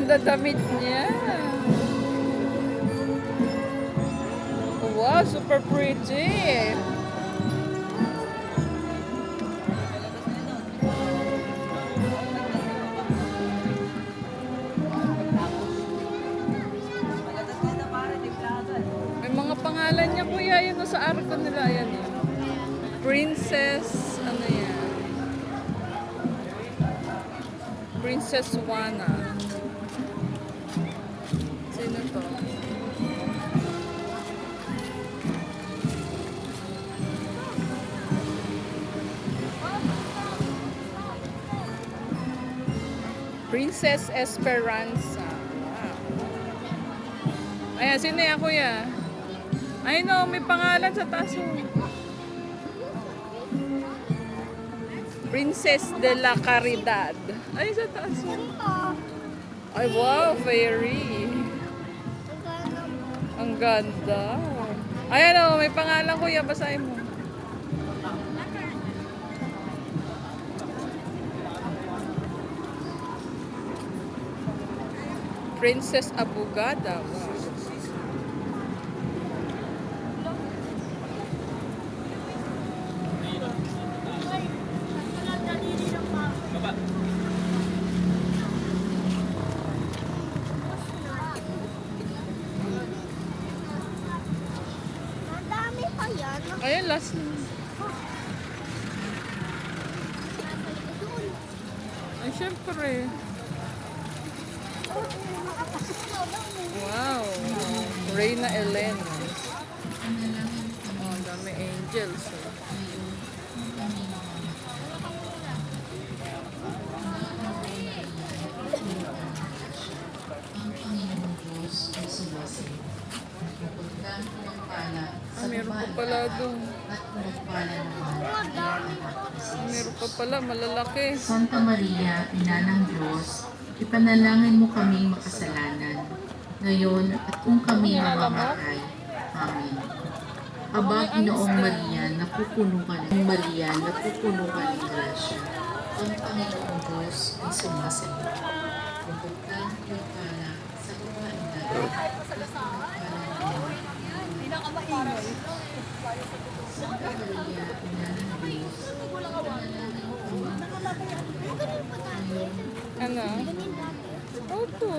ganda damit niya. Wow, super pretty. May mga pangalan niya kuya, yun sa arko nila yan. Princess, ano yan? Princess Juana. Sino to? Princess Esperanza. Wow. Ayan, sino yan kuya? Ay no, may pangalan sa taas. Princess de la Caridad. Ay, sa taas. Ay, wow, fairy. Ang ganda. Ayan o, may pangalan kuya, basahin mo. Princess Abogada. Wow. Ayan, last na. Ay, syempre. Wow. Reyna Elena. Oh, dami angels. Meron pa pala doon. Meron pa pala, malalaki. Santa Maria, Ina ng Diyos, ipanalangin mo kaming makasalanan, ngayon at kung kami mamamatay. Amen. Aba, Ginoong Maria, napupuno ka ng Maria, napupuno ka ng grasya. Ang Panginoong Diyos ay sumasalit. Bukod ka, pagpala, sa lupain natin. Santa Maria, Ina ng Diyos, Ano? Opo.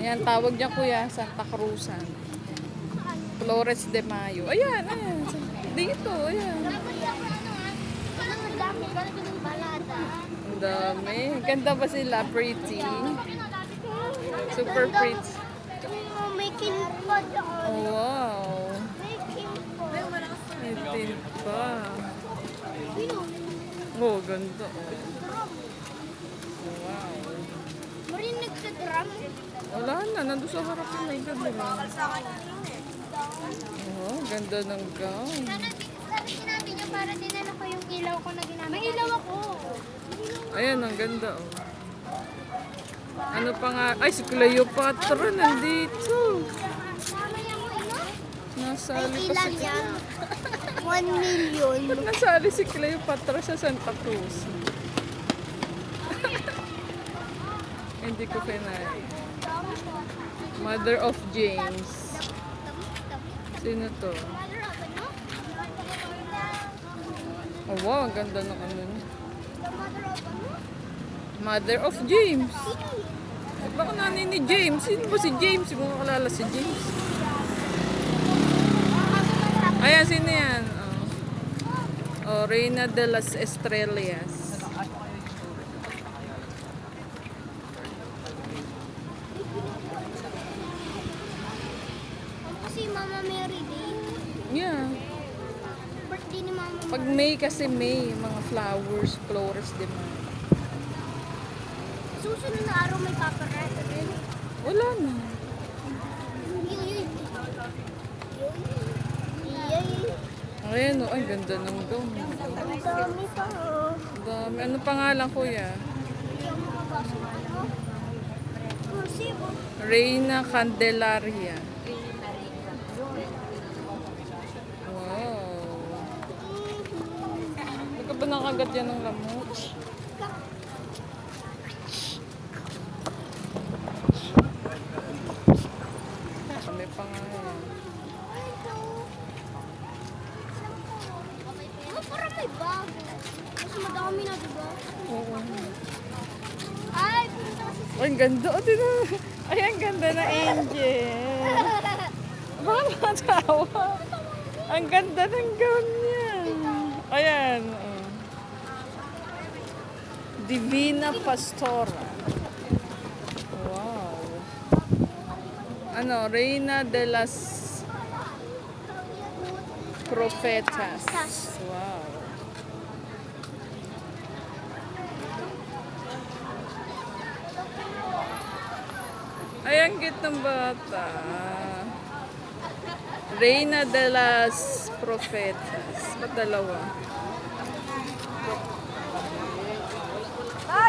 Ayan, tawag niya kuya, Santa Cruzan. Flores de Mayo. Ayan, ayan. Dito, ayan. Ang dami. Ganda ba sila? Pretty. Super pretty. May kinpad ako. Oh, wow. May kinpad. May tin pa. Oh, ganda. Oh. Wow. Marinig sa drum. Wala na, nandun sa harap yung may ganda. Oh, ganda ng gown. Sabi natin yung para dinala ko yung ilaw ko na ginamit. May ilaw ako. Ayan, ang ganda. Oh. Ano pa nga? Ay, si Cleopatra nandito. Mamaya mo ino? Nasali pa Ilan si... yan? 1 million. Nasali si Cleopatra sa Santa Cruz. Hindi ko kinaya. Mother of James. Sino to? Oh, wow, ang ganda ng ano niya. Mother of James. Eh, baka nanay ni James. Sino ba si James? Hindi ko makalala si James. Ayan, sino yan? Oh, Reina de las Estrellas. Si Mama Mary Day. Yeah. Birthday ni Mama Pag May kasi May, mga flowers, flowers din. Susunod na araw may paparata rin. Wala na. Yay. Ayan, oh. Ay, ganda ng gown. Ang dami pa. Oh. Ang dami. Ano pangalan, kuya? Reina Candelaria. Wow. Hindi ka ba nakagat yan ng lamok? Kami pa nga yan. Oh, parang may bago. Mas madami na, diba? Oo. Ay, punta kasi Ay, ang ganda. Oh, ay, ang ganda na Angel. Bakit matawa? Ang ganda ng gown niya. Ayan. Oh. Divina Pastora. Wow. Ano, Reina de las Profetas. Wow. Ay, ang cute ng bata. Reina de las Profetas. Ba't dalawa?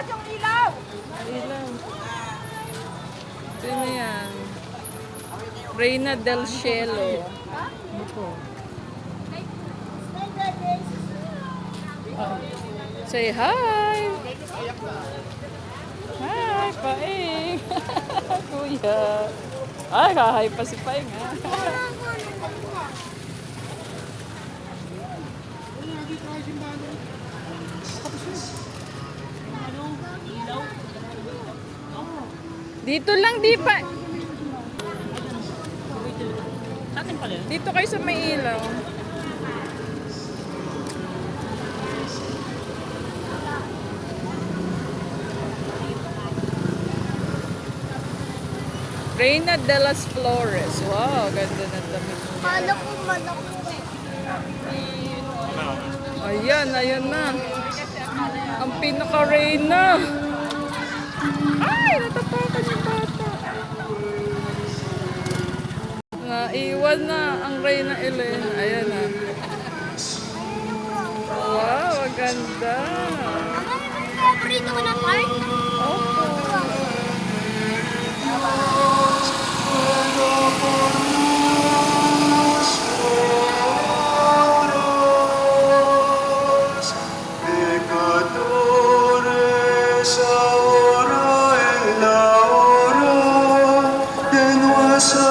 yung ilaw! Ilaw. Sino yan? Reina del Cielo. Say hi! Hi, Paing! Kuya! Ay, kahay pa si Paing, ha? Dito lang, di pa. Dito kayo sa may ilaw. Reina de las Flores. Wow, ganda ng damit niya. Kala ko malaki. Ayan, ayan na. Ang pinaka-Reyna. Ay, natapakan yung bata. Naiwan na ang Reyna Elena. Ayan na. Wow, ang ganda. Ang dami ng favorite ko na part. Opo. Pecadores ahora en la hora de nuestra